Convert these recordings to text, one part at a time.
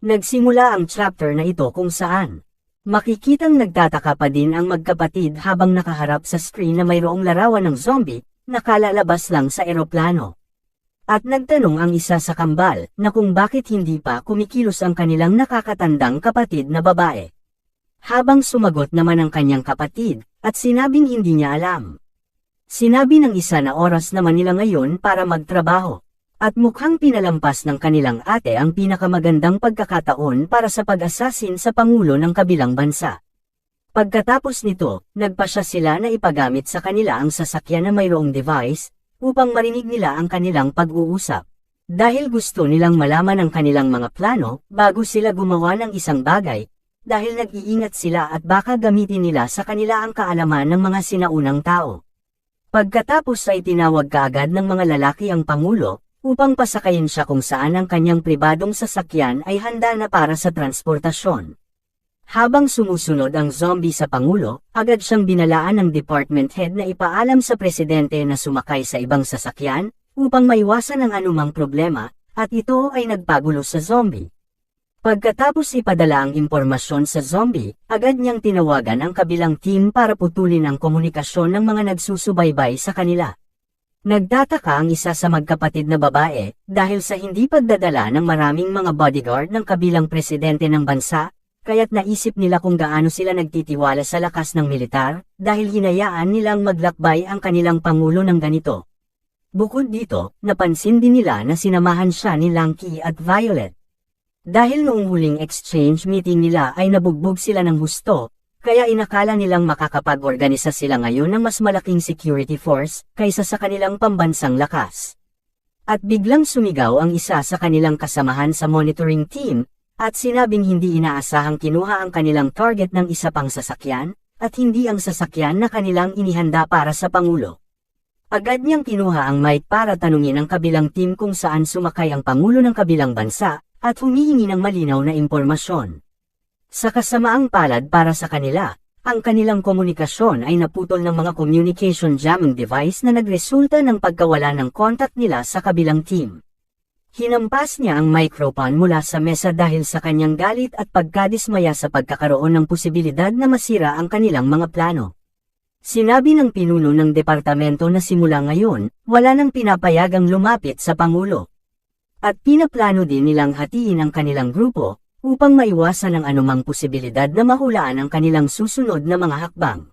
Nagsimula ang chapter na ito kung saan makikitang nagtataka pa din ang magkapatid habang nakaharap sa screen na mayroong larawan ng zombie na kalalabas lang sa eroplano. At nagtanong ang isa sa kambal na kung bakit hindi pa kumikilos ang kanilang nakakatandang kapatid na babae. Habang sumagot naman ang kanyang kapatid at sinabing hindi niya alam. Sinabi ng isa na oras naman nila ngayon para magtrabaho. At mukhang pinalampas ng kanilang ate ang pinakamagandang pagkakataon para sa pag-asasin sa pangulo ng kabilang bansa. Pagkatapos nito, nagpasya sila na ipagamit sa kanila ang sasakyan na mayroong device, upang marinig nila ang kanilang pag-uusap. Dahil gusto nilang malaman ang kanilang mga plano, bago sila gumawa ng isang bagay, dahil nag-iingat sila at baka gamitin nila sa kanila ang kaalaman ng mga sinaunang tao. Pagkatapos ay tinawag kaagad ng mga lalaki ang pangulo, upang pasakayin siya kung saan ang kanyang pribadong sasakyan ay handa na para sa transportasyon. Habang sumusunod ang zombie sa pangulo, agad siyang binalaan ng department head na ipaalam sa presidente na sumakay sa ibang sasakyan, upang maiwasan ang anumang problema, at ito ay nagpagulo sa zombie. Pagkatapos ipadala ang impormasyon sa zombie, agad niyang tinawagan ang kabilang team para putulin ang komunikasyon ng mga nagsusubaybay sa kanila. Nagtataka ang isa sa magkapatid na babae, dahil sa hindi pagdadala ng maraming mga bodyguard ng kabilang presidente ng bansa, kaya't naisip nila kung gaano sila nagtitiwala sa lakas ng militar, dahil hinayaan nilang maglakbay ang kanilang pangulo ng ganito. Bukod dito, napansin din nila na sinamahan siya ni Lanky at Violet. Dahil noong huling exchange meeting nila ay nabugbog sila ng husto, kaya inakala nilang makakapag-organisa sila ngayon ng mas malaking security force kaysa sa kanilang pambansang lakas. At biglang sumigaw ang isa sa kanilang kasamahan sa monitoring team, at sinabing hindi inaasahang kinuha ang kanilang target ng isa pang sasakyan, at hindi ang sasakyan na kanilang inihanda para sa pangulo. Agad niyang kinuha ang mic para tanungin ang kabilang team kung saan sumakay ang pangulo ng kabilang bansa, at humihingi ng malinaw na impormasyon. Sa kasamaang palad para sa kanila, ang kanilang komunikasyon ay naputol ng mga communication jamming device na nagresulta ng pagkawala ng contact nila sa kabilang team. Hinampas niya ang microphone mula sa mesa dahil sa kanyang galit at pagkadismaya sa pagkakaroon ng posibilidad na masira ang kanilang mga plano. Sinabi ng pinuno ng departamento na simula ngayon, wala nang pinapayagang lumapit sa pangulo. At pinaplano din nilang hatiin ang kanilang grupo, upang maiwasan ang anumang posibilidad na mahulaan ang kanilang susunod na mga hakbang.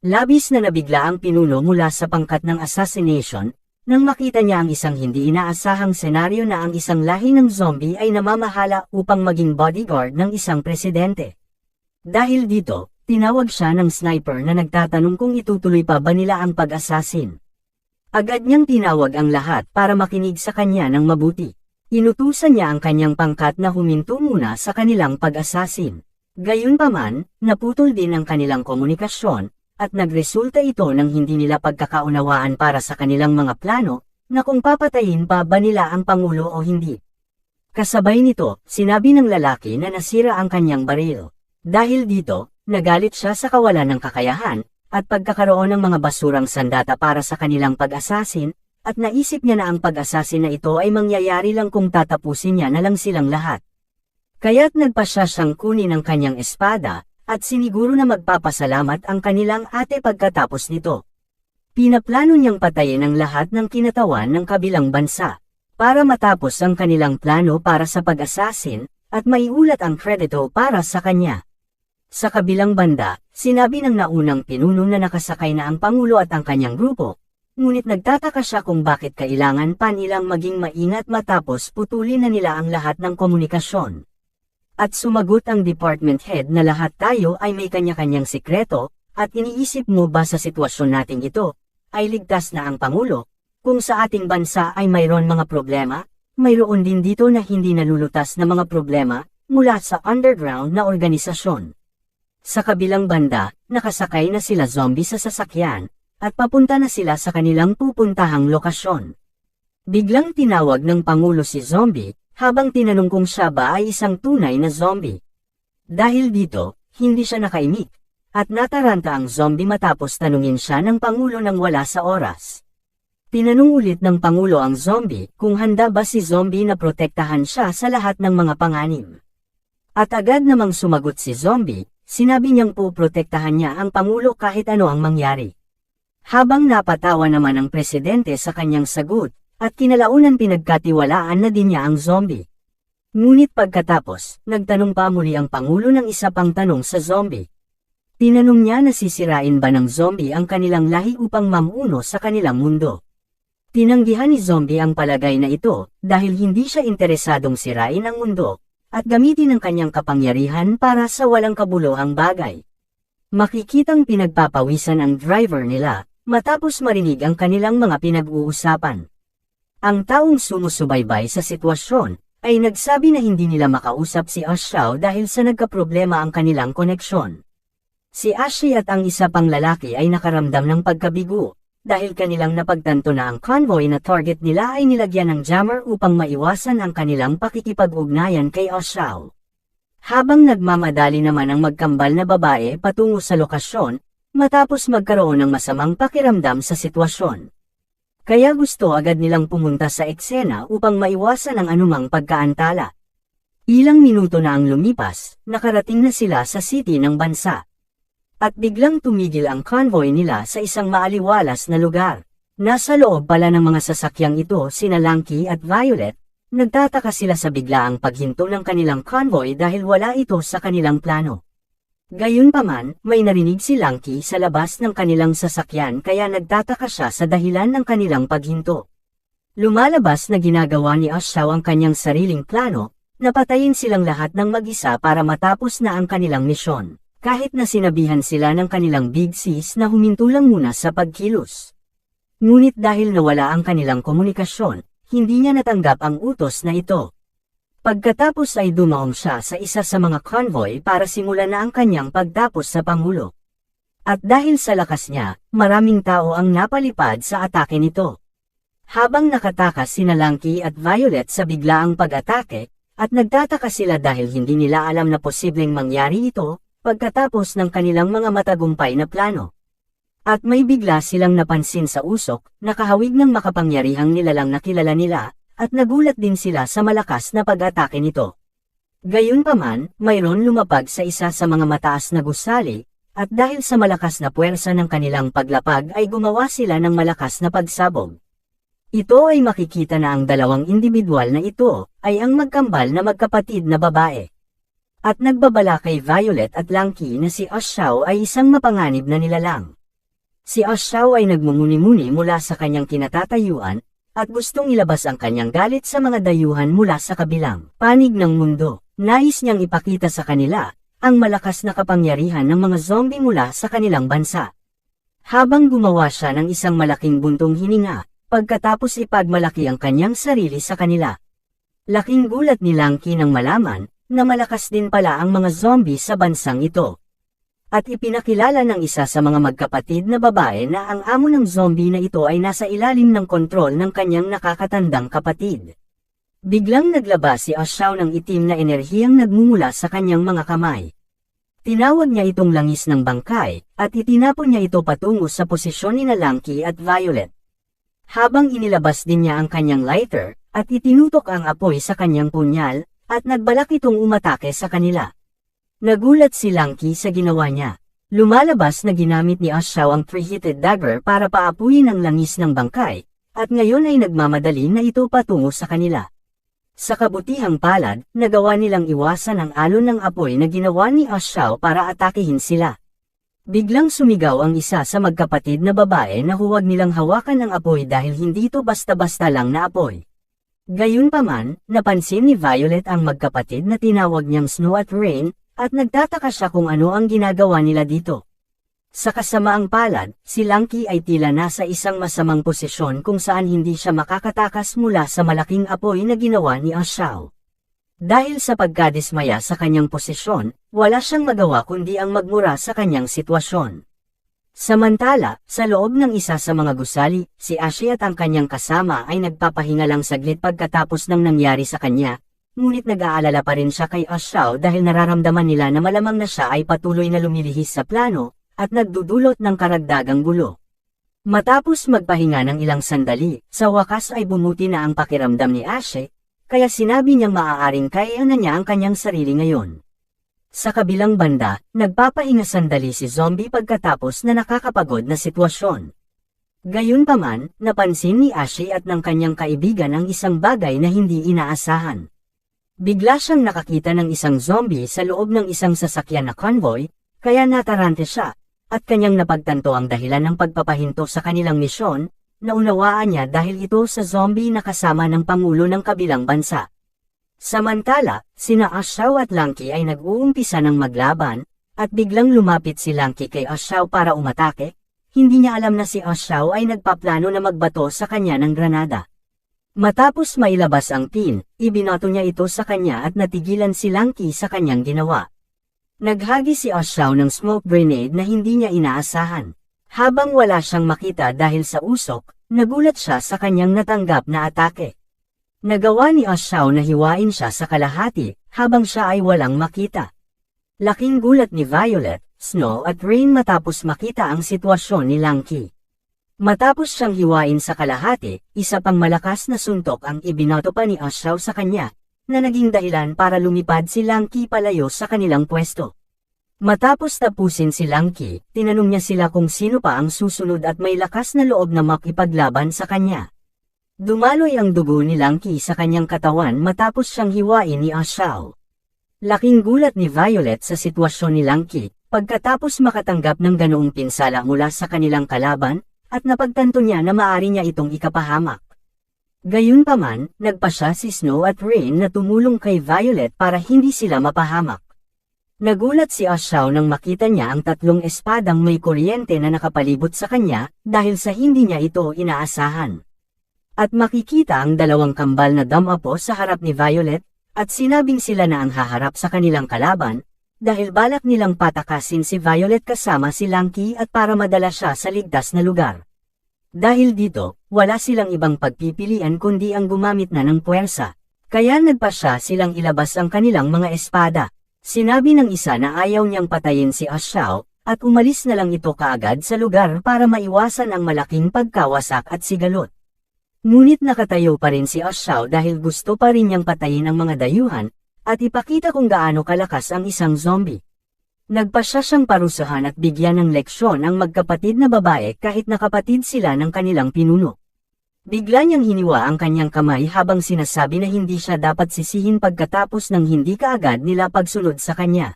Labis na nabigla ang pinuno mula sa pangkat ng assassination, nang makita niya ang isang hindi inaasahang senaryo na ang isang lahi ng zombie ay namamahala upang maging bodyguard ng isang presidente. Dahil dito, tinawag siya ng sniper na nagtatanong kung itutuloy pa ba nila ang pag-assassin. Agad niyang tinawag ang lahat para makinig sa kanya ng mabuti. Inutusan niya ang kanyang pangkat na huminto muna sa kanilang pag-assassin. Gayunpaman, naputol din ang kanilang komunikasyon, at nagresulta ito ng hindi nila pagkakaunawaan para sa kanilang mga plano, na kung papatayin pa ba nila ang pangulo o hindi. Kasabay nito, sinabi ng lalaki na nasira ang kanyang baril. Dahil dito, nagalit siya sa kawalan ng kakayahan, at pagkakaroon ng mga basurang sandata para sa kanilang pag-assassin, at naisip niya na ang pag-assassin na ito ay mangyayari lang kung tatapusin niya na lang silang lahat. Kaya't nagpasya siyang kunin ang kanyang espada, at siniguro na magpapasalamat ang kanilang ate pagkatapos nito. Pinaplano niyang patayin ang lahat ng kinatawan ng kabilang bansa, para matapos ang kanilang plano para sa pag-assassin, at maiulat ang kredito para sa kanya. Sa kabilang banda, sinabi ng naunang pinuno na nakasakay na ang pangulo at ang kanyang grupo, ngunit nagtataka siya kung bakit kailangan pa nilang maging maingat matapos putulin na nila ang lahat ng komunikasyon. At sumagot ang department head na lahat tayo ay may kanya-kanyang sikreto, at iniisip mo ba sa sitwasyon nating ito, ay ligtas na ang pangulo? Kung sa ating bansa ay mayroon mga problema, mayroon din dito na hindi nalulutas na mga problema, mula sa underground na organisasyon. Sa kabilang banda, nakasakay na sila zombie sa sasakyan, at papunta na sila sa kanilang pupuntahang lokasyon. Biglang tinawag ng pangulo si zombie, habang tinanong kung siya ba ay isang tunay na zombie. Dahil dito, hindi siya nakaimik, at nataranta ang zombie matapos tanungin siya ng pangulo nang wala sa oras. Tinanong ulit ng pangulo ang zombie kung handa ba si zombie na protektahan siya sa lahat ng mga panganib. At agad namang sumagot si Zombie, sinabi niyang poprotektahan niya ang Pangulo kahit ano ang mangyari. Habang napatawa naman ang presidente sa kanyang sagot, at kinalaunan pinagkatiwalaan na din niya ang Zombie. Ngunit pagkatapos, nagtanong pa muli ang Pangulo ng isa pang tanong sa Zombie. Tinanong niya na sisirain ba ng Zombie ang kanilang lahi upang mamuno sa kanilang mundo. Tinanggihan ni Zombie ang palagay na ito dahil hindi siya interesadong sirain ang mundo at gamitin ang kanyang kapangyarihan para sa walang kabuluhang bagay. Makikitang pinagpapawisan ang driver nila matapos marinig ang kanilang mga pinag-uusapan. Ang taong sumusubaybay sa sitwasyon ay nagsabi na hindi nila makausap si Xiao dahil sa nagkaproblema ang kanilang koneksyon. Si Ashi at ang isa pang lalaki ay nakaramdam ng pagkabigo, dahil kanilang napagtanto na ang convoy na target nila ay nilagyan ng jammer upang maiwasan ang kanilang pakikipag-ugnayan kay Xiao. Habang nagmamadali naman ang magkambal na babae patungo sa lokasyon, matapos magkaroon ng masamang pakiramdam sa sitwasyon. Kaya gusto agad nilang pumunta sa eksena upang maiwasan ang anumang pagkaantala. Ilang minuto na ang lumipas, nakarating na sila sa city ng bansa. At biglang tumigil ang convoy nila sa isang maaliwalas na lugar. Nasa loob pala ng mga sasakyang ito sina Lanky at Violet. Nagtataka sila sa biglaang paghinto ng kanilang convoy dahil wala ito sa kanilang plano. Gayunpaman, may narinig si Lanky sa labas ng kanilang sasakyan kaya nagtataka siya sa dahilan ng kanilang paghinto. Lumalabas na ginagawa ni Xiao ang kanyang sariling plano, napatayin silang lahat ng mag-isa para matapos na ang kanilang misyon. Kahit na sinabihan sila ng kanilang big sis na huminto lang muna sa pagkilos. Ngunit dahil nawala ang kanilang komunikasyon, hindi niya natanggap ang utos na ito. Pagkatapos ay dumaong siya sa isa sa mga convoy para simulan na ang kanyang pagtapos sa Pangulo. At dahil sa lakas niya, maraming tao ang napalipad sa atake nito. Habang nakatakas sina Lanky at Violet sa biglaang pag-atake, at nagtataka sila dahil hindi nila alam na posibleng mangyari ito, pagkatapos ng kanilang mga matagumpay na plano. At may bigla silang napansin sa usok, nakahawig ng makapangyarihang nilalang na kilala nila, at nagulat din sila sa malakas na pag-atake nito. Gayunpaman, mayroon lumapag sa isa sa mga mataas na gusali, at dahil sa malakas na puwersa ng kanilang paglapag ay gumawa sila ng malakas na pagsabog. Ito ay makikita na ang dalawang individual na ito, ay ang magkambal na magkapatid na babae. At nagbabala kay Violet at Lanky na si Xiao ay isang mapanganib na nilalang. Si Xiao ay nagmumuni-muni mula sa kanyang kinatatayuan, at gustong ilabas ang kanyang galit sa mga dayuhan mula sa kabilang panig ng mundo. Nais niyang ipakita sa kanila, ang malakas na kapangyarihan ng mga zombie mula sa kanilang bansa. Habang gumawa siya ng isang malaking buntong hininga, pagkatapos ipagmalaki ang kanyang sarili sa kanila. Laking gulat ni Lanky nang malaman, na malakas din pala ang mga zombie sa bansang ito. At ipinakilala ng isa sa mga magkapatid na babae na ang amo ng zombie na ito ay nasa ilalim ng kontrol ng kanyang nakakatandang kapatid. Biglang naglabas si Xiao ng itim na enerhiyang nagmumula sa kanyang mga kamay. Tinawag niya itong langis ng bangkay, at itinapon niya ito patungo sa posisyon ni Lanky at Violet. Habang inilabas din niya ang kanyang lighter, at itinutok ang apoy sa kanyang punyal, at nagbalak itong umatake sa kanila. Nagulat si Lanky sa ginawa niya. Lumalabas na ginamit ni Xiao ang three-headed dagger para paapuyin ang langis ng bangkay, at ngayon ay nagmamadali na ito patungo sa kanila. Sa kabutihang palad, nagawa nilang iwasan ang alon ng apoy na ginawa ni Xiao para atakihin sila. Biglang sumigaw ang isa sa magkapatid na babae na huwag nilang hawakan ang apoy dahil hindi ito basta-basta lang na apoy. Gayunpaman, napansin ni Violet ang magkapatid na tinawag niyang Snow at Rain, at nagtataka siya kung ano ang ginagawa nila dito. Sa kasamaang palad, si Lanky ay tila nasa isang masamang posisyon kung saan hindi siya makakatakas mula sa malaking apoy na ginawa ni Xiao. Dahil sa pagkadismaya sa kanyang posisyon, wala siyang magawa kundi ang magmura sa kanyang sitwasyon. Samantala, sa loob ng isa sa mga gusali, si Ashi at ang kanyang kasama ay nagpapahinga lang saglit pagkatapos ng nangyari sa kanya, ngunit nag-aalala pa rin siya kay Xiao dahil nararamdaman nila na malamang na siya ay patuloy na lumilihis sa plano, at nagdudulot ng karagdagang gulo. Matapos magpahinga ng ilang sandali, sa wakas ay bumuti na ang pakiramdam ni Ashi, kaya sinabi niyang maaaring kaya na niya ang kanyang sarili ngayon. Sa kabilang banda, nagpapahinga sandali si Zombie pagkatapos na nakakapagod na sitwasyon. Gayunpaman, napansin ni Ashi at ng kanyang kaibigan ang isang bagay na hindi inaasahan. Bigla siyang nakakita ng isang zombie sa loob ng isang sasakyan na convoy, kaya natarante siya, at kanyang napagtanto ang dahilan ng pagpapahinto sa kanilang misyon, naunawaan niya dahil ito sa zombie na kasama ng pangulo ng kabilang bansa. Samantala, sina Ashaw at Lanky ay nag-uumpisa ng maglaban, at biglang lumapit si Lanky kay Ashaw para umatake. Hindi niya alam na si Ashaw ay nagpaplano na magbato sa kanya ng granada. Matapos mailabas ang pin, ibinato niya ito sa kanya at natigilan si Lanky sa kanyang ginawa. Naghagi si Ashaw ng smoke grenade na hindi niya inaasahan. Habang wala siyang makita dahil sa usok, nagulat siya sa kanyang natanggap na atake. Nagawa ni Ashaw na hiwain siya sa kalahati, habang siya ay walang makita. Laking gulat ni Violet, Snow at Rain matapos makita ang sitwasyon ni Lanky. Matapos siyang hiwain sa kalahati, isa pang malakas na suntok ang ibinato pa ni Ashaw sa kanya, na naging dahilan para lumipad si Lanky palayo sa kanilang pwesto. Matapos tapusin si Lanky, tinanong niya sila kung sino pa ang susunod at may lakas na loob na makipaglaban sa kanya. Dumaloy ang dugo ni Lanky sa kanyang katawan matapos siyang hiwain ni Ashaw. Laking gulat ni Violet sa sitwasyon ni Lanky, pagkatapos makatanggap ng ganoong pinsala mula sa kanilang kalaban, at napagtanto niya na maaari niya itong ikapahamak. Gayunpaman, nagpasya si Snow at Rain na tumulong kay Violet para hindi sila mapahamak. Nagulat si Ashaw nang makita niya ang tatlong espadang may kuryente na nakapalibot sa kanya, dahil sa hindi niya ito inaasahan. At makikita ang dalawang kambal na damapo sa harap ni Violet, at sinabing sila na ang haharap sa kanilang kalaban, dahil balak nilang patakasin si Violet kasama si Lanky at para madala siya sa ligtas na lugar. Dahil dito, wala silang ibang pagpipilian kundi ang gumamit na ng puwersa, kaya nagpasya silang ilabas ang kanilang mga espada. Sinabi ng isa na ayaw niyang patayin si Ashaw, at umalis na lang ito kaagad sa lugar para maiwasan ang malaking pagkawasak at sigalot. Ngunit nakatayo pa rin si Ashaw dahil gusto pa rin niyang patayin ang mga dayuhan, at ipakita kung gaano kalakas ang isang zombie. Nagpasya siyang parusahan at bigyan ng leksyon ang magkapatid na babae kahit nakapatid sila ng kanilang pinuno. Bigla niyang hiniwa ang kanyang kamay habang sinasabi na hindi siya dapat sisihin pagkatapos ng hindi kaagad nila pagsunod sa kanya.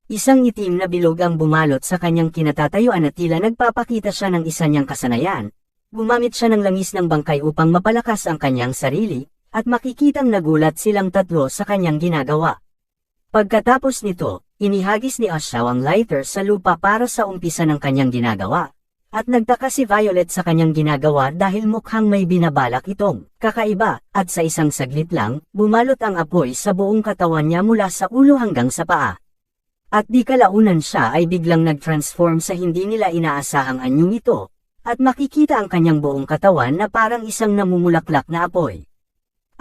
Isang itim na bilog ang bumalot sa kanyang kinatatayuan at tila nagpapakita siya ng isa niyang kasanayan. Gumamit siya ng langis ng bangkay upang mapalakas ang kanyang sarili, at makikitang nagulat silang tatlo sa kanyang ginagawa. Pagkatapos nito, inihagis ni Ashaw ang lighter sa lupa para sa umpisa ng kanyang ginagawa, at nagtaka si Violet sa kanyang ginagawa dahil mukhang may binabalak itong kakaiba, at sa isang saglit lang, bumalot ang apoy sa buong katawan niya mula sa ulo hanggang sa paa. At di kalaunan siya ay biglang nag-transform sa hindi nila inaasahang anyong ito, at makikita ang kanyang buong katawan na parang isang namumulaklak na apoy.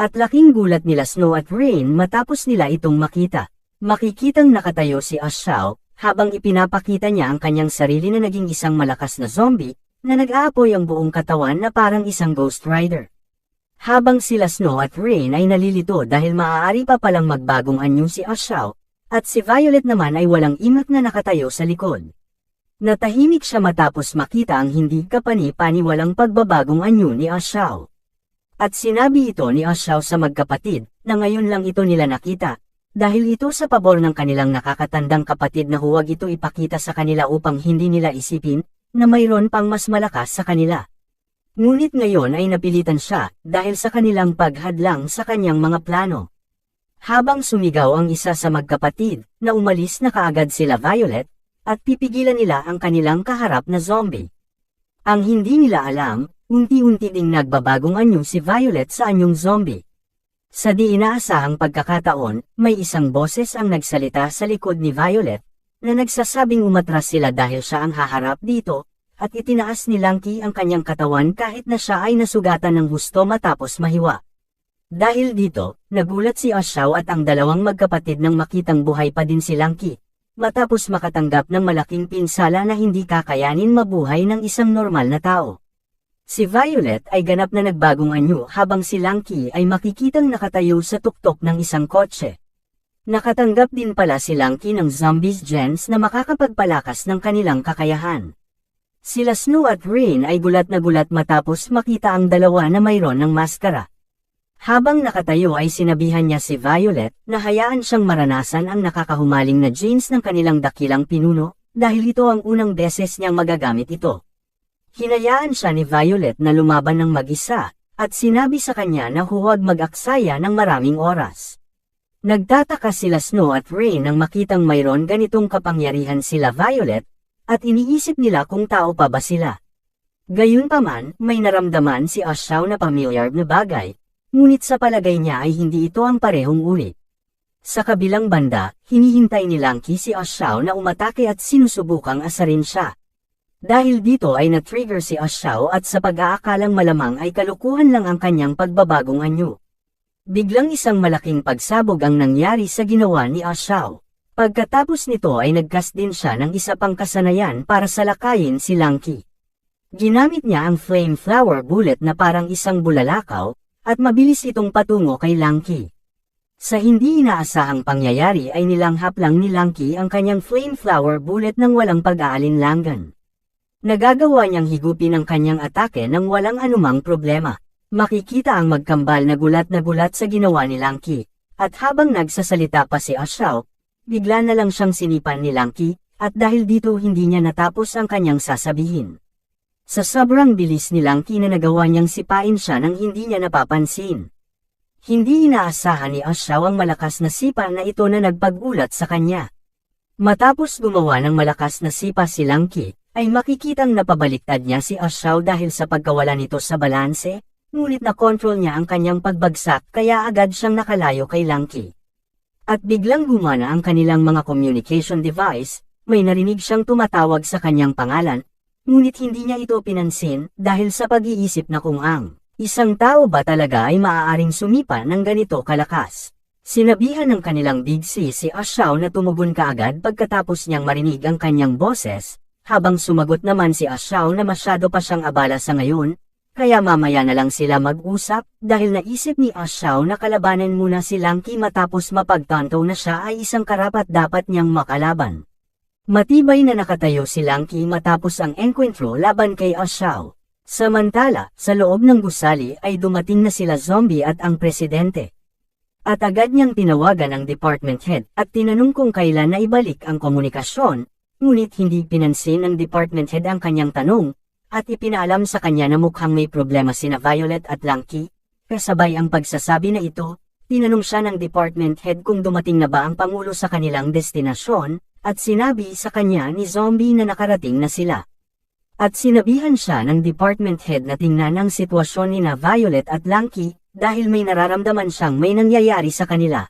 At laking gulat nila Snow at Rain matapos nila itong makita. Makikitang nakatayo si Ashaw, habang ipinapakita niya ang kanyang sarili na naging isang malakas na zombie, na nag-aapoy ang buong katawan na parang isang Ghost Rider. Habang sila Snow at Rain ay nalilito dahil maaari pa palang magbagong anyo si Ashaw, at si Violet naman ay walang imak na nakatayo sa likod. Natahimik siya matapos makita ang hindi kapani-paniwalang pagbabagong anyo ni Ashaw. At sinabi ito ni Ashaw sa magkapatid, na ngayon lang ito nila nakita, dahil ito sa pabor ng kanilang nakakatandang kapatid na huwag ito ipakita sa kanila upang hindi nila isipin, na mayroon pang mas malakas sa kanila. Ngunit ngayon ay napilitan siya, dahil sa kanilang paghadlang sa kanyang mga plano. Habang sumigaw ang isa sa magkapatid, na umalis na kaagad sila Violet, at pipigilan nila ang kanilang kaharap na zombie. Ang hindi nila alam, unti-unti ding nagbabagong anyo si Violet sa anyong zombie. Sa di inaasahang pagkakataon, may isang boses ang nagsalita sa likod ni Violet, na nagsasabing umatras sila dahil siya ang haharap dito, at itinaas ni Lanky ang kanyang katawan kahit na siya ay nasugatan ng husto matapos mahiwa. Dahil dito, nagulat si Ashaw at ang dalawang magkapatid nang makitang buhay pa din si Lanky, matapos makatanggap ng malaking pinsala na hindi kakayanin mabuhay ng isang normal na tao. Si Violet ay ganap na nagbagong anyo habang si Lanky ay makikitang nakatayo sa tuktok ng isang kotse. Nakatanggap din pala si Lanky ng zombies gems na makakapagpalakas ng kanilang kakayahan. Sila Snow at Rain ay gulat na gulat matapos makita ang dalawa na mayroon ng maskara. Habang nakatayo ay sinabihan niya si Violet na hayaan siyang maranasan ang nakakahumaling na genes ng kanilang dakilang pinuno, dahil ito ang unang beses niyang magagamit ito. Hinayaan siya ni Violet na lumaban ng mag-isa, at sinabi sa kanya na huwag mag-aksaya ng maraming oras. Nagtataka sila Snow at Rain nang makitang mayroon ganitong kapangyarihan sila Violet, at iniisip nila kung tao pa ba sila. Gayunpaman, may naramdaman si Ashaw na pamilyar na bagay, ngunit sa palagay niya ay hindi ito ang parehong uri. Sa kabilang banda, hinihintay ni Lanky si Ashaw na umatake at sinusubukang asarin siya. Dahil dito ay na-trigger si Ashaw at sa pag-aakalang malamang ay kalukuhan lang ang kanyang pagbabagong anyo. Biglang isang malaking pagsabog ang nangyari sa ginawa ni Ashaw. Pagkatapos nito ay nagcast din siya ng isa pang kasanayan para salakayin si Lanky. Ginamit niya ang flame flower bullet na parang isang bulalakaw, at mabilis itong patungo kay Lanky. Sa hindi inaasahang pangyayari ay nilanghap lang ni Lanky ang kanyang flame flower bullet ng walang pag-aalinlangan. Nagagawa niyang higupin ang kanyang atake nang walang anumang problema. Makikita ang magkambal na gulat sa ginawa ni Lanky, at habang nagsasalita pa si Ashaw, bigla na lang siyang sinipan ni Lanky, at dahil dito hindi niya natapos ang kanyang sasabihin. Sa sobrang bilis ni Lanky na nagawa niyang sipain siya nang hindi niya napapansin. Hindi inaasahan ni Ashaw ang malakas na sipa na ito na nagpagulat sa kanya. Matapos gumawa ng malakas na sipa si Lanky, ay makikitang napabaliktad niya si Ashaw dahil sa pagkawala nito sa balanse, ngunit na-control niya ang kanyang pagbagsak kaya agad siyang nakalayo kay Lanky. At biglang gumana ang kanilang mga communication device, may narinig siyang tumatawag sa kanyang pangalan, ngunit hindi niya ito pinansin dahil sa pag-iisip na kung ang isang tao ba talaga ay maaaring sumipa ng ganito kalakas. Sinabihan ng kanilang Big C si Ashaw na tumugon kaagad pagkatapos niyang marinig ang kanyang boses, habang sumagot naman si Ashaw na masyado pa siyang abala sa ngayon, kaya mamaya na lang sila mag-usap dahil naisip ni Ashaw na kalabanan muna si Lanky matapos mapagtanto na siya ay isang karapat-dapat niyang makalaban. Matibay na nakatayo si Lanky matapos ang enkwentro laban kay Ashaw. Samantala, sa loob ng gusali ay dumating na sila Zombie at ang presidente. At agad niyang tinawagan ang department head at tinanong kung kailan na ibalik ang komunikasyon, ngunit hindi pinansin ng department head ang kanyang tanong, at ipinaalam sa kanya na mukhang may problema sina Violet at Lanky. Kasabay ang pagsasabi na ito, tinanong siya ng department head kung dumating na ba ang pangulo sa kanilang destinasyon, at sinabi sa kanya ni Zombie na nakarating na sila. At sinabihan siya ng department head na tingnan ang sitwasyon ni Violet at Lanky, dahil may nararamdaman siyang may nangyayari sa kanila.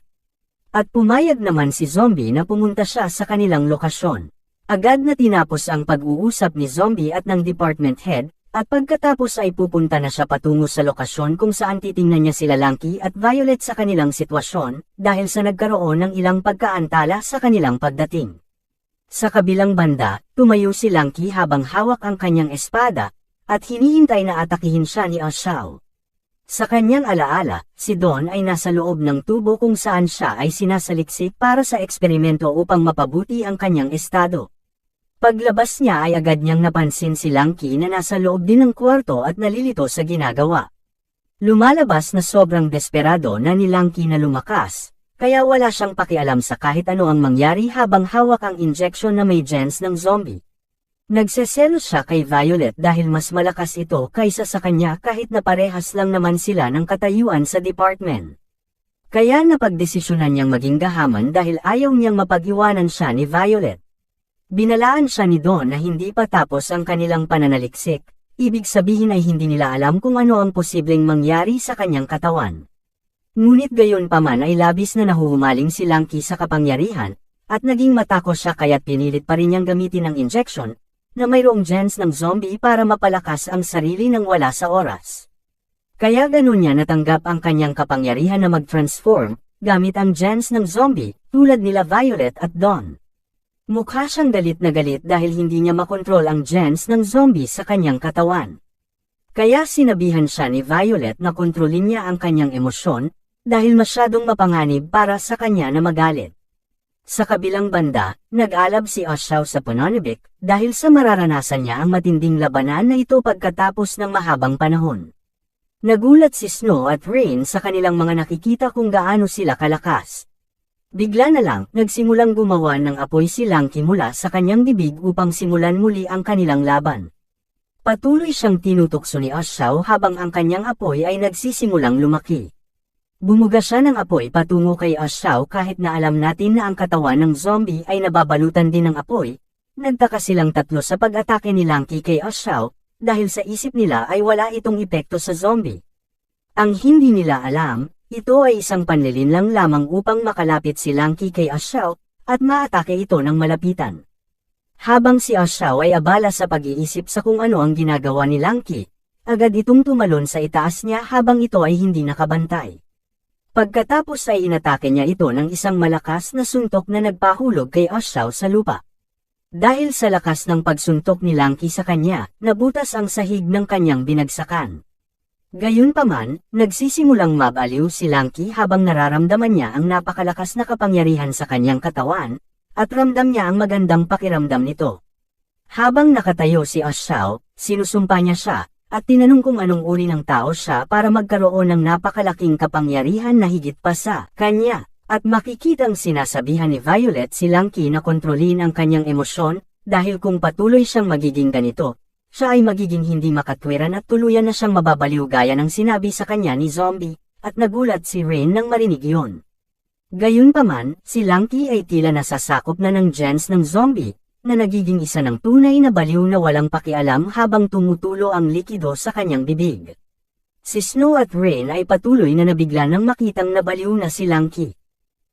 At pumayag naman si Zombie na pumunta siya sa kanilang lokasyon. Agad na tinapos ang pag-uusap ni Zombie at ng department head, at pagkatapos ay pupunta na siya patungo sa lokasyon kung saan titingnan niya sila Lanky at Violet sa kanilang sitwasyon, dahil sa nagkaroon ng ilang pagkaantala sa kanilang pagdating. Sa kabilang banda, tumayo si Lanky habang hawak ang kanyang espada, at hinihintay na atakihin siya ni Ashaw. Sa kanyang alaala, si Don ay nasa loob ng tubo kung saan siya ay sinasaliksik para sa eksperimento upang mapabuti ang kanyang estado. Paglabas niya ay agad niyang napansin si Lanky na nasa loob din ng kwarto at nalilito sa ginagawa. Lumalabas na sobrang desperado na ni Lanky na lumakas, kaya wala siyang pakialam sa kahit ano ang mangyari habang hawak ang injection na may genes ng zombie. Nagseselos siya kay Violet dahil mas malakas ito kaysa sa kanya kahit na parehas lang naman sila ng katayuan sa department. Kaya napagdesisyonan niyang maging gahaman dahil ayaw niyang mapag-iwanan siya ni Violet. Binalaan siya ni Don na hindi pa tapos ang kanilang pananaliksik, ibig sabihin ay hindi nila alam kung ano ang posibleng mangyari sa kanyang katawan. Ngunit gayon pa man ay labis na nahuhumaling si Lanky sa kapangyarihan, at naging matakos siya kaya't pinilit pa rin niyang gamitin ang injection, na mayroong genes ng zombie para mapalakas ang sarili nang wala sa oras. Kaya ganun niya natanggap ang kanyang kapangyarihan na mag-transform, gamit ang genes ng zombie, tulad nila Violet at Dawn. Mukha siyang galit na galit dahil hindi niya makontrol ang genes ng zombie sa kanyang katawan. Kaya sinabihan siya ni Violet na kontrolin niya ang kanyang emosyon, dahil masyadong mapanganib para sa kanya na magalit. Sa kabilang banda, nag-alab si Xiao sa pananabik dahil sa mararanasan niya ang matinding labanan na ito pagkatapos ng mahabang panahon. Nagulat si Snow at Rain sa kanilang mga nakikita kung gaano sila kalakas. Bigla na lang, nagsimulang gumawa ng apoy si Lanky mula sa kanyang bibig upang simulan muli ang kanilang laban. Patuloy siyang tinutokso ni Xiao habang ang kanyang apoy ay nagsisimulang lumaki. Bumuga siya ng apoy patungo kay Xiao kahit na alam natin na ang katawan ng zombie ay nababalutan din ng apoy. Nagtaka silang tatlo sa pag-atake ni Lanky kay Xiao dahil sa isip nila ay wala itong epekto sa zombie. Ang hindi nila alam, ito ay isang panlilinlang lamang upang makalapit si Lanky kay Xiao at maatake ito ng malapitan. Habang si Xiao ay abala sa pag-iisip sa kung ano ang ginagawa ni Lanky, agad itong tumalon sa itaas niya habang ito ay hindi nakabantay. Pagkatapos ay inatake niya ito ng isang malakas na suntok na nagpahulog kay Xiao sa lupa. Dahil sa lakas ng pagsuntok ni Lanky sa kanya, nabutas ang sahig ng kanyang binagsakan. Gayunpaman, nagsisimulang mabaliw si Lanky habang nararamdaman niya ang napakalakas na kapangyarihan sa kanyang katawan, at ramdam niya ang magandang pakiramdam nito. Habang nakatayo si Xiao, sinusumpa niya siya, at tinanong kung anong uri ng tao siya para magkaroon ng napakalaking kapangyarihan na higit pa sa kanya, at makikitang sinasabihan ni Violet si Lanky na kontrolin ang kanyang emosyon, dahil kung patuloy siyang magiging ganito, siya ay magiging hindi makatwiran at tuluyan na siyang mababaliw gaya ng sinabi sa kanya ni Zombie, at nagulat si Rain nang marinig iyon. Gayunpaman, si Lanky ay tila nasasakop na ng gens ng zombie, na nagiging isa ng tunay na baliw na walang pakialam habang tumutulo ang likido sa kanyang bibig. Si Snow at Rain ay patuloy na nabigla nang makitang nabaliw na si Lanky.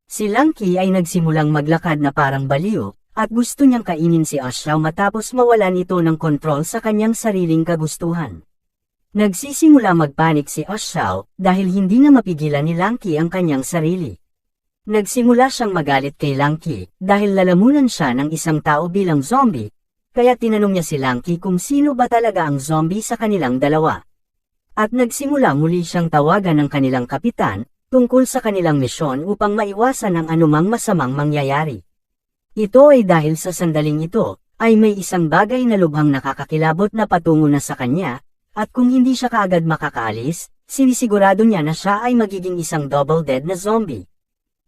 Si Lanky ay nagsimulang maglakad na parang baliw, at gusto niyang kainin si Xiao matapos mawalan ito ng kontrol sa kanyang sariling kagustuhan. Nagsisimula magpanik si Xiao dahil hindi na mapigilan ni Lanky ang kanyang sarili. Nagsimula siyang magalit kay Lanky dahil lalamunan siya ng isang tao bilang zombie, kaya tinanong niya si Lanky kung sino ba talaga ang zombie sa kanilang dalawa. At nagsimula muli siyang tawagan ng kanilang kapitan tungkol sa kanilang misyon upang maiwasan ang anumang masamang mangyayari. Ito ay dahil sa sandaling ito, ay may isang bagay na lubhang nakakakilabot na patungo na sa kanya, at kung hindi siya kaagad makakaalis, sinisigurado niya na siya ay magiging isang double dead na zombie.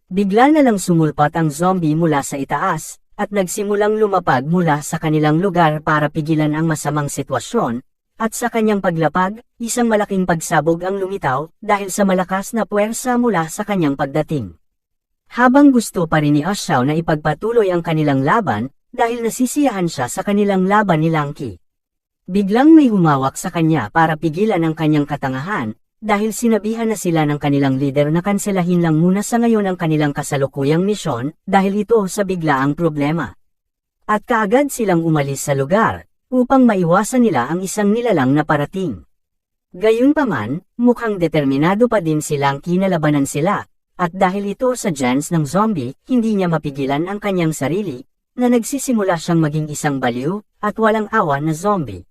Bigla na lang sumulpat ang zombie mula sa itaas, at nagsimulang lumapag mula sa kanilang lugar para pigilan ang masamang sitwasyon, at sa kanyang paglapag, isang malaking pagsabog ang lumitaw dahil sa malakas na puwersa mula sa kanyang pagdating. Habang gusto pa rin ni Xiao na ipagpatuloy ang kanilang laban, dahil nasisiyahan siya sa kanilang laban ni Lanky. Biglang may humawak sa kanya para pigilan ang kanyang katangahan, dahil sinabihan na sila ng kanilang leader na kanselahin lang muna sa ngayon ang kanilang kasalukuyang misyon, dahil ito sa biglaang problema. At kaagad silang umalis sa lugar, upang maiwasan nila ang isang nilalang na parating. Gayunpaman, mukhang determinado pa din si Lanky na labanan sila, at dahil ito sa gens ng zombie, hindi niya mapigilan ang kanyang sarili, na nagsisimula siyang maging isang baliw, at walang awa na zombie.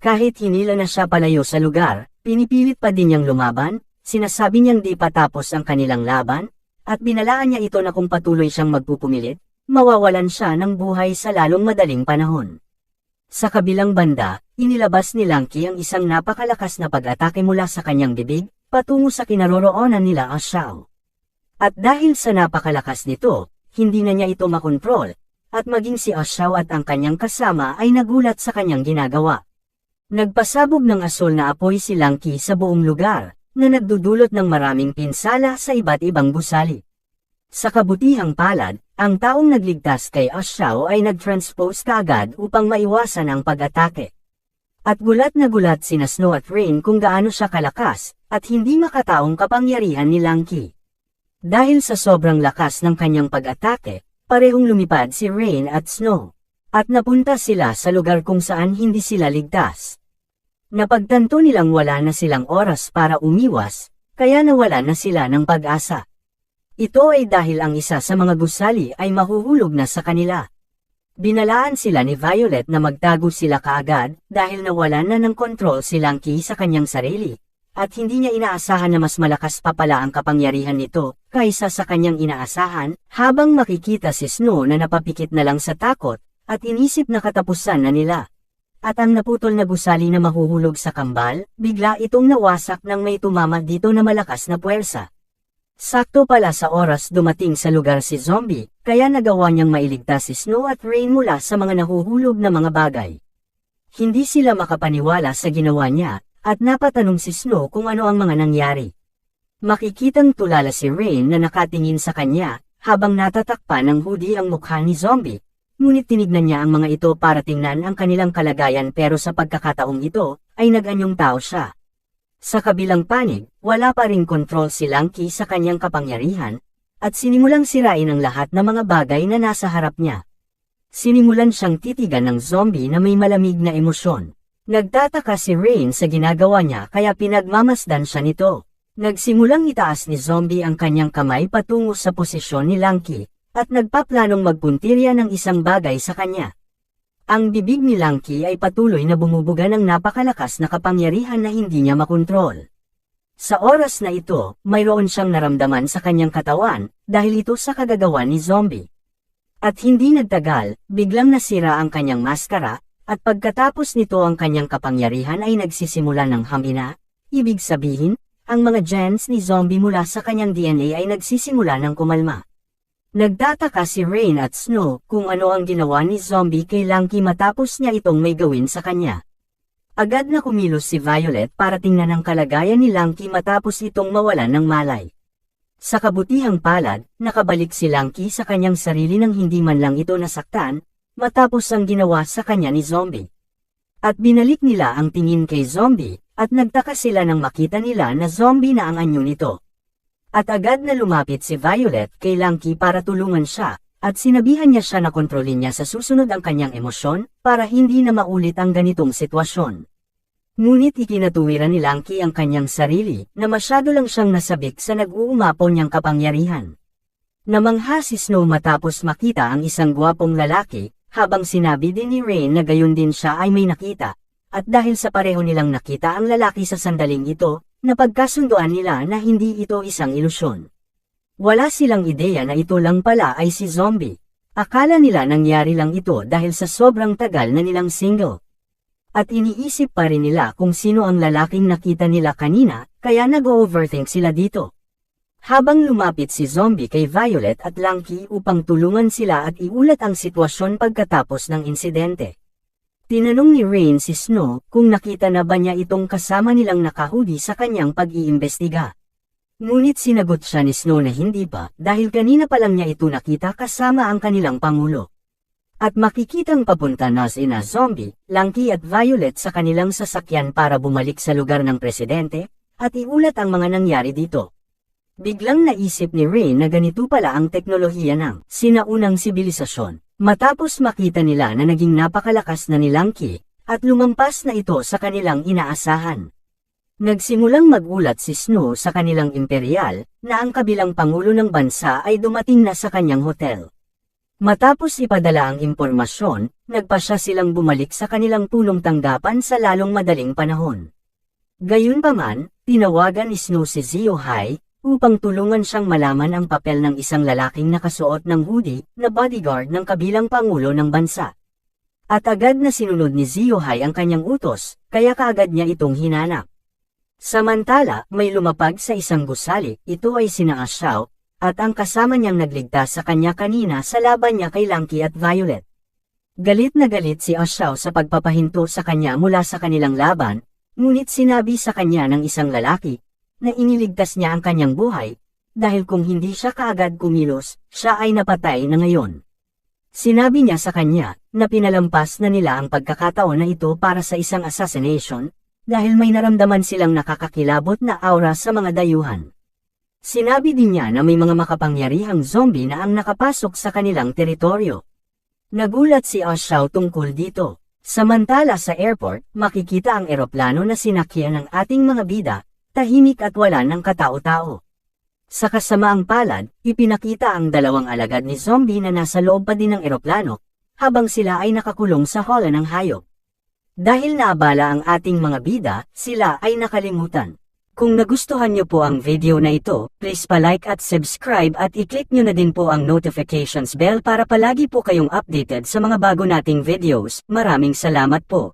Kahit hinila na siya palayo sa lugar, pinipilit pa din niyang lumaban, sinasabi niyang di pa tapos ang kanilang laban, at binalaan niya ito na kung patuloy siyang magpupumilit, mawawalan siya ng buhay sa lalong madaling panahon. Sa kabilang banda, inilabas ni Lanky ang isang napakalakas na pag-atake mula sa kanyang bibig, patungo sa kinaroroonan nila Xiao. At dahil sa napakalakas nito, hindi na niya ito makontrol, at maging si Xiao at ang kanyang kasama ay nagulat sa kanyang ginagawa. Nagpasabog ng asul na apoy si Lanky sa buong lugar, na nagdudulot ng maraming pinsala sa iba't ibang gusali. Sa kabutihang palad, ang taong nagligtas kay Xiao ay nag-transpose kaagad upang maiwasan ang pag-atake. At gulat na gulat sina Snow at Rain kung gaano siya kalakas, at hindi makataong kapangyarihan ni Lanky. Dahil sa sobrang lakas ng kanyang pag-atake, parehong lumipad si Rain at Snow. At napunta sila sa lugar kung saan hindi sila ligtas. Napagtanto nilang wala na silang oras para umiwas, kaya nawala na sila ng pag-asa. Ito ay dahil ang isa sa mga gusali ay mahuhulog na sa kanila. Binalaan sila ni Violet na magtago sila kaagad dahil nawalan na ng kontrol si Lanky sa kanyang sarili, at hindi niya inaasahan na mas malakas pa pala ang kapangyarihan nito kaysa sa kanyang inaasahan, habang makikita si Snow na napapikit na lang sa takot at inisip na katapusan na nila. At ang naputol na gusali na mahuhulog sa kambal, bigla itong nawasak nang may tumama dito na malakas na puwersa. Sakto pala sa oras dumating sa lugar si Zombie, kaya nagawa niyang mailigtas si Snow at Rain mula sa mga nahuhulog na mga bagay. Hindi sila makapaniwala sa ginawa niya, at napatanong si Snow kung ano ang mga nangyari. Makikitang tulala si Rain na nakatingin sa kanya, habang natatakpan ng hoodie ang mukha ni Zombie, ngunit tinignan niya ang mga ito para tingnan ang kanilang kalagayan pero sa pagkakataong ito, ay nag-anyong tao siya. Sa kabilang panig, wala pa ring kontrol si Lanky sa kanyang kapangyarihan, at sinimulang sirain ang lahat ng mga bagay na nasa harap niya. Sinimulan siyang titigan ng zombie na may malamig na emosyon. Nagtataka si Rain sa ginagawa niya kaya pinagmamasdan siya nito. Nagsimulang itaas ni Zombie ang kanyang kamay patungo sa posisyon ni Lanky, at nagpaplanong magpuntirya ng isang bagay sa kanya. Ang bibig ni Lanky ay patuloy na bumubuga ng napakalakas na kapangyarihan na hindi niya makontrol. Sa oras na ito, mayroon siyang naramdaman sa kanyang katawan, dahil ito sa kagagawan ni Zombie. At hindi nagtagal, biglang nasira ang kanyang maskara, at pagkatapos nito ang kanyang kapangyarihan ay nagsisimula ng hamina, ibig sabihin, ang mga genes ni Zombie mula sa kanyang DNA ay nagsisimula ng kumalma. Nagtataka si Rain at Snow kung ano ang ginawa ni Zombie kay Lanky matapos niya itong may gawin sa kanya. Agad na kumilos si Violet para tingnan ang kalagayan ni Lanky matapos itong mawalan ng malay. Sa kabutihang palad, nakabalik si Lanky sa kanyang sarili nang hindi man lang ito nasaktan, matapos ang ginawa sa kanya ni Zombie. At binalik nila ang tingin kay Zombie, at nagtaka sila nang makita nila na Zombie na ang anyo nito. At agad na lumapit si Violet kay Lanky para tulungan siya, at sinabihan niya siya na kontrolin niya sa susunod ang kanyang emosyon, para hindi na maulit ang ganitong sitwasyon. Ngunit ikinatuwiran ni Lanky ang kanyang sarili, na masyado lang siyang nasabik sa nag-uumapaw niyang kapangyarihan. Namangha si Snow matapos makita ang isang gwapong lalaki, habang sinabi din ni Rain na gayon din siya ay may nakita, at dahil sa pareho nilang nakita ang lalaki sa sandaling ito, napagkasunduan nila na hindi ito isang ilusyon. Wala silang ideya na ito lang pala ay si Zombie. Akala nila nangyari lang ito dahil sa sobrang tagal na nilang single. At iniisip pa rin nila kung sino ang lalaking nakita nila kanina, kaya nag-overthink sila dito. Habang lumapit si Zombie kay Violet at Lanky upang tulungan sila at iulat ang sitwasyon pagkatapos ng insidente. Tinanong ni Rain si Snow kung nakita na ba niya itong kasama nilang nakahudi sa kanyang pag-iimbestiga. Ngunit sinagot siya ni Snow na hindi pa dahil kanina pa lang niya ito nakita kasama ang kanilang pangulo. At makikitang papunta na sina Zombie, Lanky at Violet sa kanilang sasakyan para bumalik sa lugar ng presidente at iulat ang mga nangyari dito. Biglang naisip ni Rain na ganito pala ang teknolohiya ng sinaunang sibilisasyon. Matapos makita nila na naging napakalakas na ni Lanky, at lumampas na ito sa kanilang inaasahan. Nagsimulang magulat si Snow sa kanilang imperial, na ang kabilang pangulo ng bansa ay dumating na sa kanyang hotel. Matapos ipadala ang impormasyon, nagpasya silang bumalik sa kanilang punong tanggapan sa lalong madaling panahon. Gayunpaman, tinawagan ni Snow si Ziohai, upang tulungan siyang malaman ang papel ng isang lalaking nakasuot ng hoodie na bodyguard ng kabilang pangulo ng bansa. At agad na sinunod ni Ziohai ang kanyang utos, kaya kaagad niya itong hinanap. Samantala, may lumapag sa isang gusali, ito ay sina Xiao, at ang kasama niyang nagligtas sa kanya kanina sa laban niya kay Lanky at Violet. Galit na galit si Xiao sa pagpapahinto sa kanya mula sa kanilang laban, ngunit sinabi sa kanya ng isang lalaki, na iniligtas niya ang kanyang buhay, dahil kung hindi siya kaagad kumilos, siya ay napatay na ngayon. Sinabi niya sa kanya, na pinalampas na nila ang pagkakataon na ito para sa isang assassination, dahil may naramdaman silang nakakakilabot na aura sa mga dayuhan. Sinabi din niya na may mga makapangyarihang zombie na ang nakapasok sa kanilang teritoryo. Nagulat si Xiao tungkol dito. Samantala sa airport, makikita ang eroplano na sinakyan ng ating mga bida, tahimik at wala ng katao-tao. Sa kasamaang palad, ipinakita ang dalawang alagad ni Zombie na nasa loob pa din ng eroplano, habang sila ay nakakulong sa hall ng hayop. Dahil naabala ang ating mga bida, sila ay nakalimutan. Kung nagustuhan nyo po ang video na ito, please pa-like at subscribe at i-click nyo na din po ang notifications bell para palagi po kayong updated sa mga bago nating videos. Maraming salamat po.